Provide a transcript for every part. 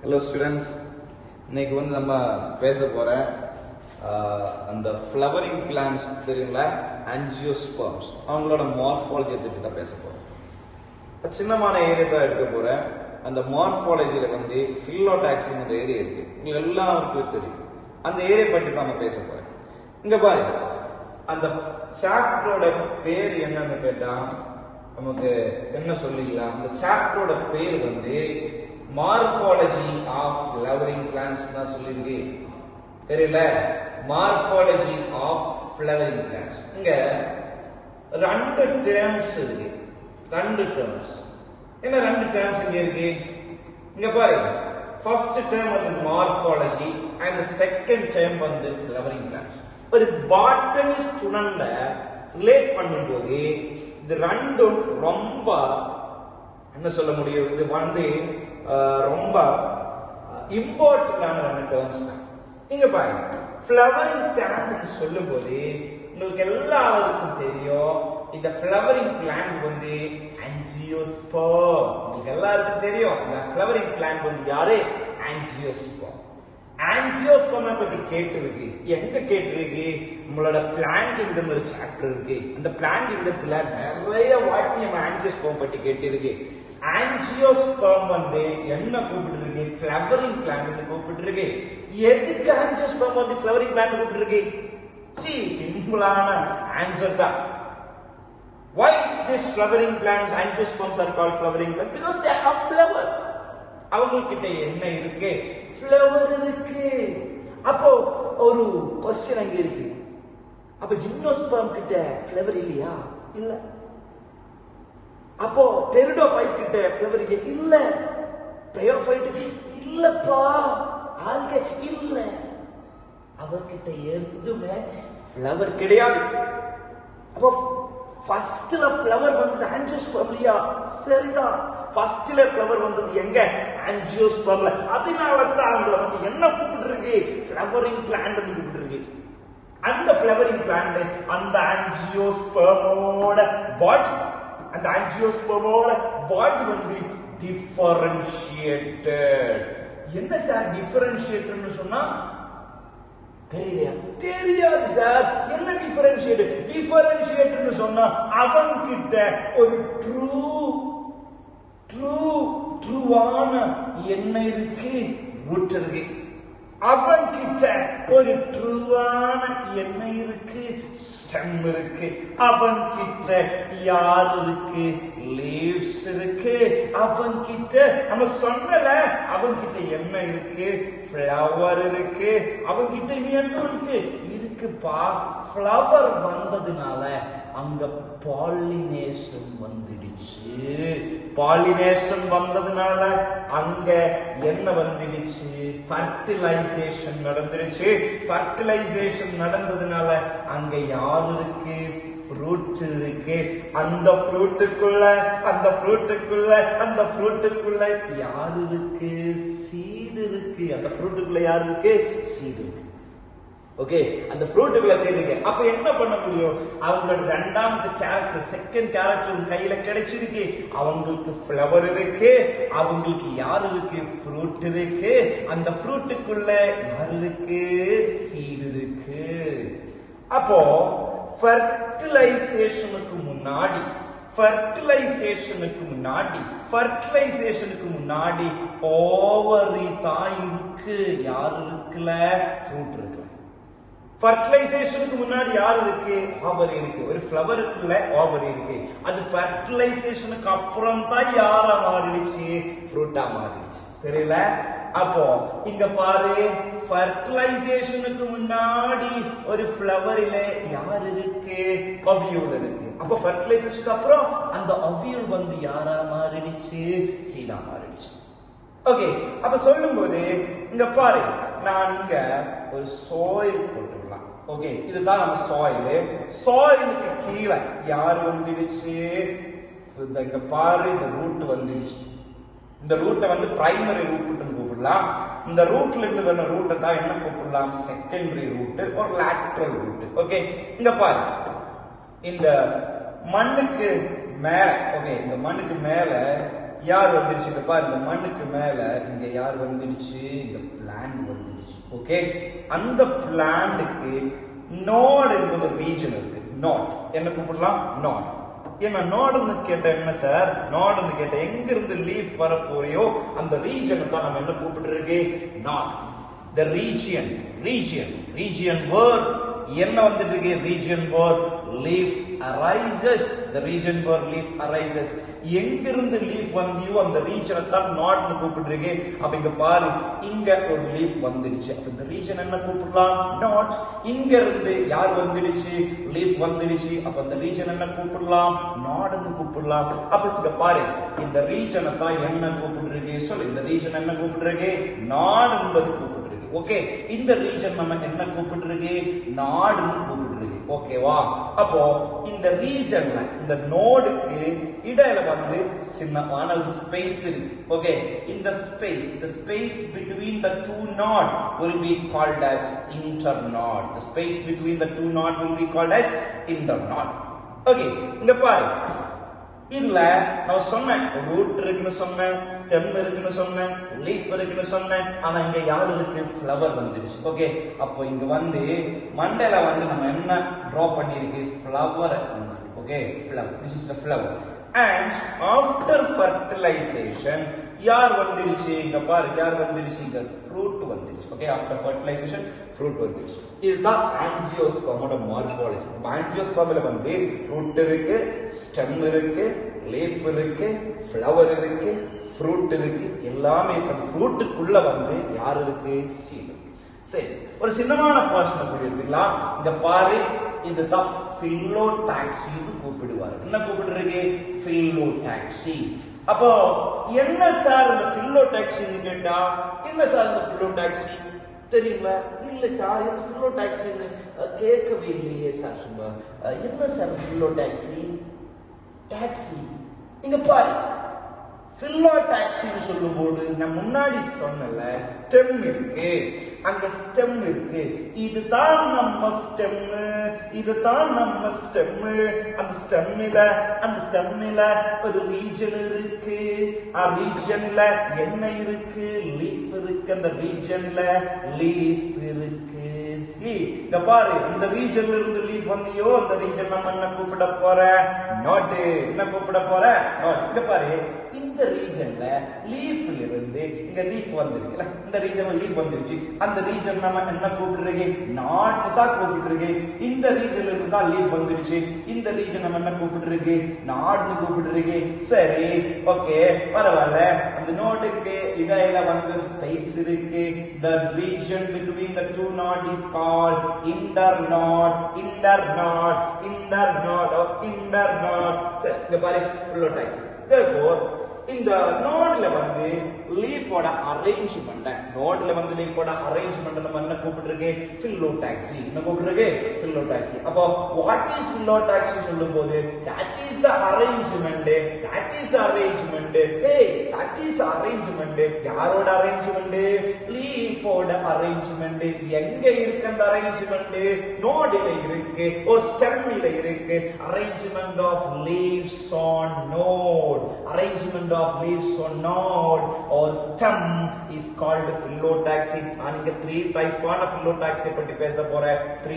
Hello students, இன்னைக்கு வந்து நம்ம பேச போற அந்த flowering plants தெரியுங்களா, angiosperms அவங்களோட மார்ஃபாலஜி பத்தி தான் பேச போறோம். சின்னமான ஏரியா தான் எடுக்க போறேன். அந்த மார்ஃபாலஜில வந்து பில்லோடாக்சின் அந்த ஏரியா இருக்கு, உங்களுக்கு எல்லாருக்கும் தெரியும். அந்த ஏரியா பத்தி தான் நான் பேச போறேன். இங்க பாருங்க, அந்த சாப்டரோட பேர் என்னன்னு கேட்டா நமக்கு என்ன சொல்லிக்கலாம். அந்த சாப்டரோட பேர் வந்து Morphology of Flowering Plants தான் சொல்லிருக்கு. தெரியல, Morphology of Flowering Plants. இங்க ரெண்டு டேர்ம்ஸ் இருக்கு. ரெண்டு டேர்ம்ஸ். என்ன ரெண்டு டேர்ம்ஸ் இங்க இருக்கு? இங்க பாருங்க, ஃபர்ஸ்ட் டேர்ம் வந்து morphology and the second term வந்து flowering plants. ஒரு பாட்டனி ஸ்டூடண்ட ரிலேட் பண்ணும்போது இது ரெண்டும் ரொம்ப என்ன சொல்ல முடியும், இது வந்து ரொம்ப இம்பார்ட்டன்டான ரெண்டு டேர்ம்ஸ் தான். நீங்க பாருங்க, ஃப்ளவரிங் பிளான்ட் சொல்லும்போது உங்களுக்கு எல்லாருக்கும் தெரியும், இந்த ஃப்ளவரிங் பிளான்ட் வந்து ஆஞ்சியோஸ்பர்ம். உங்களுக்கு எல்லாருக்கும் தெரியும், இந்த ஃப்ளவரிங் பிளான்ட் வந்து யாரு? ஆஞ்சியோஸ்பர்ம். ஆஞ்சியோஸ்பர்மை பத்தி கேட்டிருக்கு. எங்க கேட்டிருக்கு? நம்மளோட பிளான்டிங் ஒரு சாப்டர் இருக்கு. அந்த பிளான்டிங்ல நிறைய வாட்டி நம்ம ஆஞ்சியோஸ்பர்ம் பத்தி கேட்டிருக்கு. ஆஞ்சியோஸ்பர்ம் வந்து என்ன கூப்பிட்டு இருக்கு? ஃப்ளவரிங் பிளான்ட் கூப்பிட்டு இருக்கு. எதுக்கு ஆஞ்சியோஸ்பர்ம் வந்து ஃப்ளவரிங் பிளான்ட் கூப்பிட்டு இருக்கு? சிம்பிளான ஆன்சர் தான். Why these flowering plants, angiosperms are called flowering plants? Because they have flower. அவங்ககிட்ட என்ன இருக்கு? ஃப்ளவர் இருக்கு. அப்போ ஒரு क्वेश्चन அங்க இருக்கு. அப்ப ஜிம்னோஸ்பர்ம் கிட்ட ஃப்ளவர் இல்லையா? இல்ல. அப்போ டெரிடோஃபைட் கிட்ட ஃப்ளவர் இல்ல. பிரயோஃபைட் இல்லப்பா, ஆல்கே இல்ல. அவகிட்ட எதுமே ஃப்ளவர் கிடையாது. அப்போ ஃபர்ஸ்ட்ல ஃப்ளவர் வந்தது ஆஞ்சியோஸ்பர்ம் இல்லையா? சரிதான். ஃபர்ஸ்ட்ல ஃப்ளவர் வந்தது எங்க? ஆஞ்சியோஸ்பர்ம்ல. அதனால தான் அவங்கள வந்து என்ன கூப்பிட்டு இருக்கு? ஃப்ளவரிங் பிளான்ட் கூப்பிட்டு இருக்கு. அந்த ஃப்ளவரிங் பிளான்ட் அந்த ஆஞ்சியோஸ்பர்மோட பாடி, அந்த ஆஞ்சியோஸ்பர்மோட பாடி வந்து டிஃபரன்ஷியேட்டட். என்ன சார் டிஃபரன்ஷியேட்டட்னு சொன்னா? தெரியாது சார். என்ன டிஃபரன்ஷியேட்? டிஃபரன்ஷியேட்னு சொன்னா அவன் கிட்ட ஒரு ட்ரூவான என்ன இருக்கு? ரூட் இருக்கு. அவன் கிட்ட ஒரு ட்ரூவான என்ன இருக்கு? ஸ்டெம் இருக்கு. அவன் கிட்ட யார் இருக்கு? லீவ்ஸ் இருக்கு. அவன் கிட்ட நம்ம சொன்னல, அவன் கிட்ட என்ன இருக்கு? ஃப்ளவர் இருக்கு. அவன் கிட்ட என்ன இருக்கு? இருக்குப்பா. ஃப்ளவர் வந்ததுனால அங்க பாலினேஷன் வந்துடுச்சு. பாலினேஷன் வந்ததுனால அங்க என்ன வந்துடுச்சு? ஃபர்டிலைசேஷன் நடந்துடுச்சு. ஃபர்டிலைசேஷன் நடந்ததுனால அங்க யார் இருக்கு? ஃப்ரூட் இருக்கு. அந்த ஃப்ரூட்டுக்குள்ள யார் இருக்கு? சீடு இருக்கு. அந்த ஃப்ரூட்டுக்குள்ள யார் இருக்கு? சீடு இருக்கு. ஓகே, அந்த ஃப்ரூட்டுக்குள்ள சேர்ந்துங்க. அப்ப என்ன பண்ண முடியும்? அவங்களோட ரெண்டாவது கேரக்டர், செகண்ட் கேரக்டர் கையில கிடைச்சிருக்கு. அவங்களுக்கு ஃப்ளவர் இருக்கு. அவங்களுக்கு யார் இருக்கு? ஃப்ரூட் இருக்கு. அந்த ஃப்ரூட்டுக்குள்ள யார் இருக்கு? சீடு இருக்கு. அப்போ ஃபர்டிலைசேஷனுக்கு முன்னாடி ஓவரி தான் இருக்கு. யார் இருக்குல்ல? ஃப்ரூட் இருக்கு. ஃபர்டிலைசேஷனுக்கு முன்னாடி யார் இருக்கு? ஓவரி இருக்கு. ஒரு ஃப்ளவருக்குள்ள ஓவரி இருக்கு. அது ஃபர்டிலைசேஷனுக்கு அப்புறம் தான் யாரா மாறிடுச்சு? ஃப்ரூட்டா மாறிடுச்சு. தெரியல? அப்போ இங்க பாரு, ஃபர்டிலைசேஷனுக்கு முன்னாடி ஒரு ஃப்ளவரில யார் இருக்கு? ஓவியூல் இருக்கு. அப்போ ஃபர்டிலைசேஷனுக்கு அப்புறம் அந்த ஓவியூல் வந்து யாரா மாறிடுச்சு? சீடா மாறிடுச்சு. ஓகே, அப்ப சொல்லும்போது இங்க பாரு, நான் இங்க ஒரு சாயில் போட்டுடலாம். ஓகே, இதுதான் நம்ம சாயில். சாயிலுக்கு கீழே யார் வந்துடுச்சு? இங்க பாரு, இந்த ரூட் வந்துடுச்சு. இந்த ரூட்டை வந்து பிரைமரி ரூட் கூப்பிடலாம். இந்த ரூட்ல இருந்து வர ரூட்டை தான் என்ன கூப்பிடலாம்? செகண்டரி ரூட் ஒரு லேட்டரல் ரூட். ஓகே, இங்க பாரு, இந்த மண்ணுக்கு மேல, ஓகே, இந்த மண்ணுக்கு மேல யார் வந்துருச்சு இங்க பாருங்க மண்ணுக்கு மேல இங்க யார் வந்துருச்சு இந்த பிளான்ட் வந்துருச்சு ஓகே அந்த பிளான்ட்க்கு நோட் என்பது ரீஜன் இருக்கு நோட் என்ன கூப்பிடலாம் நோட் என்ன நோடுன்னு கேட்ட என்ன சார் நோடுன்னு கேட்ட எங்க இருந்து லீஃப் வர போறியோ அந்த ரீஜனை தான் நம்ம என்ன கூப்பிட்டு இருக்கே நாட் the region word என்ன வந்துட்டு இருக்கு region word leaf arises the region word leaf arises எங்க இருந்து leaf வந்தியோ அந்த ரீஜனை தான் நாட்னு கூப்பிட்டு இருக்கு அப்ப இங்க பாரு இங்க ஒரு leaf வந்துடுச்சு அப்ப இந்த ரீஜன் என்ன கூப்பிடலாம் நாட் இங்க இருந்து யார் வந்துடுச்சு leaf வந்துடுச்சு அப்ப அந்த ரீஜன் என்ன கூப்பிடலாம் நாட்னு கூப்பிடலாம் அப்ப இங்க பாரு இந்த ரீஜனை தான் என்ன கூப்பிட்டு இருக்கு சொல்லு இந்த ரீஜன் என்ன கூப்பிட்டு இருக்கு நாட் என்பது கூப்பிட்டு ஓகே இந்த ரீஜன் நம்ம என்ன கூப்பிடுறது நாடுன்னு கூப்பிடுறது ஓகேவா அப்போ இந்த ரீஜன்ல இந்த நோடுக்கு இடையில வந்து சின்னமான ஒரு ஸ்பேஸ் இருக்கு ஓகே இந்த space between the two node will be called as internode the space between the two node will be called as internode okay இங்க பாரு இதுல நான் சொன்னேன் ரூட் இருக்குன்னு சொன்னேன் ஸ்டெம் இருக்குன்னு சொன்னேன் லீஃப் இருக்குன்னு சொன்னேன் ஆனா இங்க யாரு இருக்கு ஃப்ளவர் வந்துருச்சு ஓகே அப்போ இங்க வந்து மண்டையில வந்து நம்ம என்ன டிரா பண்ணிருக்கு flower okay flower this is the flower and after fertilization யார் வந்துருச்சு இங்க பாரு யார் வந்துருச்சு இங்க ஃப்ரூட் வந்துருச்சு ஓகே after fertilization ஃப்ரூட் வந்துருச்சு இதுதான் ஆஞ்சியோஸ்பர்மோட மார்ஃபாலஜி ஆஞ்சியோஸ்பர்ம்ல வந்து ரூட் இருக்கு ஸ்டெம் இருக்கு லீஃப் இருக்கு ஃப்ளவர் இருக்கு ஃப்ரூட் இருக்கு எல்லாமே அந்த ஃப்ரூட்டுக்குள்ள வந்து யார் இருக்கு சீட் சரி ஒரு சின்னமான போர்ஷனை கூட எடுத்துக்கலாம் இங்க பாரு இதுதான் பில்லோடாக்சின்னு கூப்பிடுவாரு என்ன கூப்பிடுறீங்க பில்லோடாக்சி அப்போ என்ன சார் இந்த பில்லோடாக்சின்னு கேட்டா என்ன சார் இந்த பில்லோடாக்சி தெரியுங்களா இல்ல சார் இந்த பில்லோடாக்சின்னு கேட்கவே இல்லையே சார் சும்மா என்ன சார் பில்லோடாக்சி டாக்ஸி இங்க பாரு பில்லோடாக்சின்னு சொல்லும்போது நான் முன்னாடி சொன்னல ஸ்டெம் இருக்கு அந்த ஸ்டெம் இருக்கு இதுதான் நம்ம ஸ்டெம் அந்த ஸ்டெம்மில ஒரு ரீஜன் இருக்கு ரீஜன்ல என்ன இருக்கு லீஃப் இருக்கு அந்த ரீஜன்ல லீஃப் இருக்கு இந்த பாரு இந்த ரீஜன்ல இருந்து லீஃப் வந்தியோ அந்த ரீஜன் நம்ம என்ன கூப்பிட போற நாட் என்ன கூப்பிட போற நாட் இங்க பாரு இந்த ரீஜன்ல லீஃப்ல இருந்து இங்க லீஃப் வந்திருக்குல இந்த ரீஜன்ல லீஃப் வந்துருச்சு அந்த ரீஜன் நம்ம என்ன கூப்பிடுறீங்க நாட் தான் கூப்பிடுறீங்க இந்த ரீஜன்ல இருந்து தான் லீஃப் வந்துருச்சு இந்த ரீஜன் நம்ம என்ன கூப்பிடுறீங்க நாட்னு கூப்பிடுறீங்க சரி ஓகே பரவாயில்ல அந்த நோடுக்கு இடையில வந்து ஸ்பேஸ் இருக்கு the region between the two node is called internode சரி இங்க பாரு பில்லோடாக்சி therefore இந்த நோட்ல வந்து லீஃபோட அரேஞ்ச்மென்ட் நம்ம என்ன கூப்பிடுறீங்க பில்லோடாக்சி என்ன கூப்பிடுறீங்க பில்லோடாக்சி அப்போ வாட் இஸ் பில்லோடாக்சி சொல்லும்போது that is the arrangement யாரோட அரேஞ்ச்மென்ட் லீஃபோட அரேஞ்ச்மென்ட் எங்க இருக்கு அந்த அரேஞ்ச்மென்ட் நோட்ல இருக்கு ஒரு ஸ்டெம்ல இருக்கு arrangement of leaves on node or stem is called phyllotaxy and 3 type ஆன phyllotaxy பத்தி பேச போறேன் 3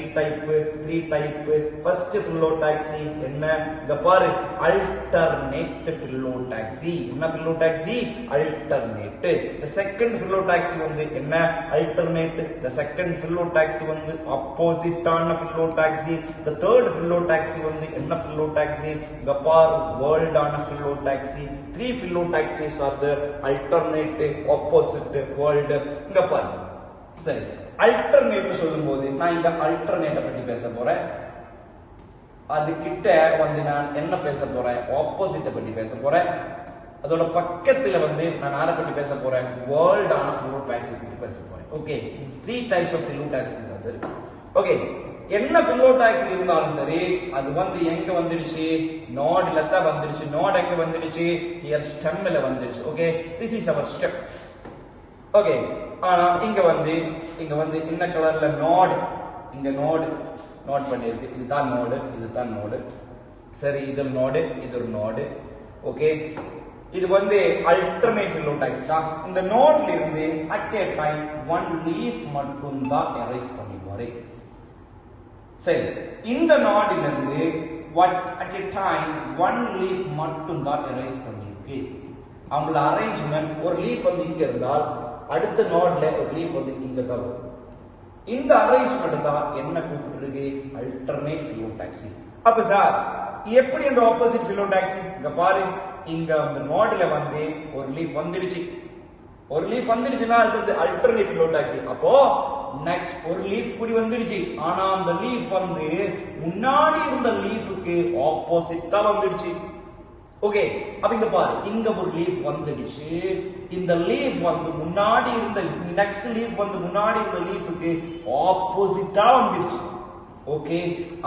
type first phyllotaxy என்ன இங்க பாரு alternate phyllotaxy என்ன phyllotaxy alternate the second phyllotaxy வந்து என்ன alternate the second phyllotaxy வந்து opposite ஆன phyllotaxy the third phyllotaxy வந்து என்ன phyllotaxy இங்க பாரு world ஆன phyllotaxy 3 phyllotaxies are the alternate opposite world இங்க பாரு சரி alternate சொல்லும்போது நான் இந்த alternate பத்தி பேச போறேன் அது கிட்ட வந்து நான் என்ன பேச போறேன் opposite பத்தி பேச போறேன் அதோட பக்கத்துல வந்து நான் யாரை பத்தி பேச போறேன் world ஆன phyllotaxy பத்தி பேச போறேன் ஓகே 3 types of phyllotaxies அது ஓகே என்ன பில்லோடாக்சி இருந்தாலும் சரி அது வந்து எங்க வந்துடுச்சு நோட்ல தான் வந்துடுச்சு நோட் எங்க வந்துடுச்சு ஹியர் ஸ்டெம்ல வந்துடுச்சு okay this is our stem okay ஆனா இங்க வந்து என்ன கலர்ல நோட் இங்க நோட் பண்ணிருக்கு இதுதான் நோடு சரி இது நோடு இது ஒரு நோடு ஓகே இது வந்து alternate phyllotaxy தான். இந்த நோட்ல இருந்து at a time one leaf மட்டும் தான் erase பண்ணிடுவாரு. சரி, இந்த நோட்ல இருந்து what at a time one leaf மட்டும் தான் erase பண்ணிருக்கு. அவங்களோட அரேஞ்ச்மென்ட் ஒரு லீஃப் வந்து இங்க இருந்தால் அடுத்த நோட்ல ஒரு லீஃப் வந்து இங்க தான் வரும். இந்த அரேஞ்ச்மென்ட் தான் என்ன கூப்பிடுறது? alternate phyllotaxy. அப்ப சார் எப்படி அந்த ஆப்போசிட் phyllotaxy? இங்க பாரு, இங்க அந்த நோட்ல வந்து ஒரு லீஃப் வந்துடுச்சு. ஒரு லீஃப் வந்துடுச்சுன்னா அது வந்து alternate phyllotaxy. அப்போ நெக்ஸ்ட் ஒரு லீஃப் கூடி வந்துடுச்சு. ஆனா அந்த லீஃப் வந்து முன்னாடி இருந்த லீஃப்க்கு ஆப்போசிட்டா வந்துடுச்சு. ஓகே, அப்ப இங்க பாரு, இங்க ஒரு லீஃப் வந்துடுச்சு. இந்த லீஃப் வந்து முன்னாடி இருந்த நெக்ஸ்ட் லீஃப் வந்து முன்னாடி இருந்த லீஃப்க்கு ஆப்போசிட்டா வந்துடுச்சு. ஓகே,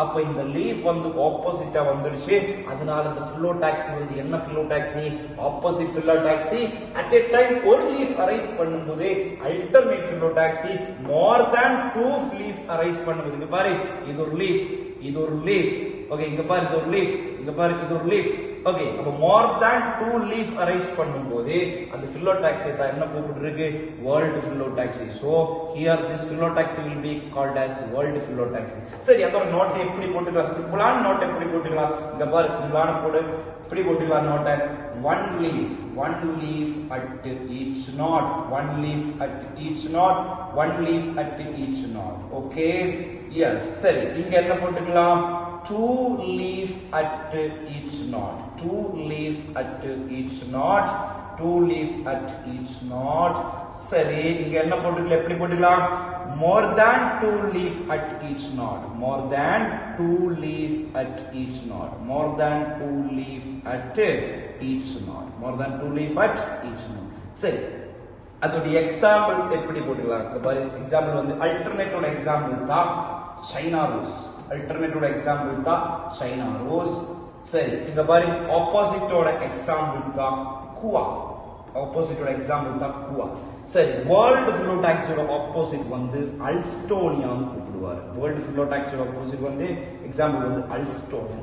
அப்ப இந்த லீஃப் வந்து ஆப்போசிட்டா வந்துடுச்சு. அதனால இந்த phyllotaxy வந்து என்ன phyllotaxy? Opposite phyllotaxy. at a time ஒரு லீஃப் அரைஸ் பண்ணும்போது alternate phyllotaxy. more than two leaf arise பண்ணும்போது இங்க பாரு, இது ஒரு லீஃப், இது ஒரு லீஃப். ஓகே, இங்க பாரு, இது ஒரு லீஃப், இங்க பாரு, இது ஒரு லீஃப். ஓகே, அப்ப more than two leaf arise பண்ணும்போது அந்த phyllotaxy தான் என்ன கூப்பிடுறது? world phyllotaxy. So here this phyllotaxy will be called as world phyllotaxy. சரி, அதோட நோட் எப்படி போட்டுக்கலாம்? சிம்பிளான நோட் எப்படி போட்டுக்கலாம்? இங்க பாரு, சிம்பிளான போடு எப்படி போட்டுக்கலாம் note? one leaf at each knot, one leaf at each knot, one leaf at each knot. Okay, yes. சரி, இங்க என்ன போட்டுக்கலாம்? two leaf at each knot, two leaf at each knot, two leaf at each knot. சரி, இங்க என்ன போட்டுக்கலாம்? எப்படி போட்டுக்கலாம்? more than two leaf at each knot, more than two leaf at each knot, more than two leaf at each knot, more than two leaf at each knot. சரி, அதோட example எப்படி போட்டுக்கலாம்? இந்த பாரு, எக்ஸாம்பிள் வந்து அல்டர்னேட்டோட எக்ஸாம்பிள் தான் China rose. அல்டர்னேட்டோட example தான் China rose. சரி, இங்க பாரு, ஆப்போசிட்டோட எக்ஸாம்பிள் தான் குவா. ஆப்போசிட்டோட எக்ஸாம்பிள் தான் குவா. சரி, வேர்ல்ட் phyllotaxyயோட ஆப்போசிட் வந்து அல்ஸ்டோனியான்னு கூப்பிடுவாரு. வேர்ல்ட் phyllotaxyயோட ஆப்போசிட் வந்து எக்ஸாம்பிள் வந்து அல்ஸ்டோனியா.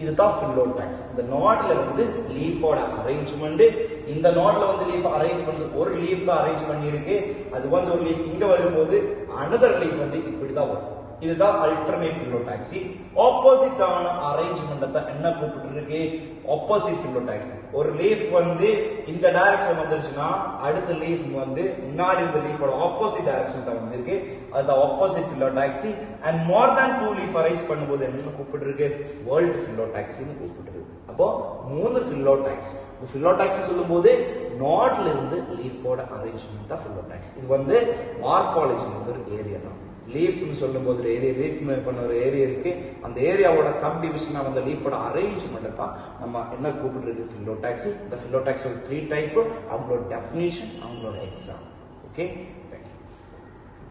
இதுதான் phyllotaxy. இந்த நோட்ல வந்து லீஃபோட அரேஞ்ச்மெண்ட், இந்த நோட்ல வந்து லீஃப் அரேஞ்ச் பண்றது ஒரு லீஃப் தான் அரேஞ்ச் பண்ணிருக்கு. அது வந்து ஒரு லீஃப் இங்க வரும்போது another லீஃப் வந்து இப்படி தான் வரும். இதுதான் alternate phyllotaxy. ஆப்போசிட் ஆன அரேஞ்ச்மென்ட் தான் என்ன கூப்பிடுறது? Opposite phyllotaxy. ஒரு லீஃப் வந்து இந்த டைரக்ஷன் வந்துருச்சுன்னா அடுத்த லீஃப் வந்து முன்னாடி இருந்த லீஃபோட ஆப்போசிட் டைரக்ஷன் தான் வந்திருக்கு. அது opposite phyllotaxy. and more than two leaf arise பண்ணும்போது என்ன கூப்பிடுறது? world phyllotaxy னு கூப்பிடுறது. அப்போ மூணு phyllotaxy. phyllotaxy சொல்லும்போது நோட்ல இருந்து லீஃபோட அரேஞ்ச்மென்ட் தான் phyllotaxy. இது வந்து மார்ஃபாலஜி ஒரு ஏரியா தான். லீஃப் னு சொல்லும்போது ஒரு ஏரியா, லீஃப் பண்ண ஒரு ஏரியா இருக்கு. அந்த ஏரியாவோட சப் டிவிஷனா வந்து லீஃபோட அரேஞ்ச்மென்ட் தான் நம்ம என்ன கூப்பிடுறது? phyllotaxy. இந்த phyllotaxy ஒரு 3 டைப். அவங்களோட டெஃபினிஷன், அவங்களோட எக்ஸாம்பிள். ஓகே.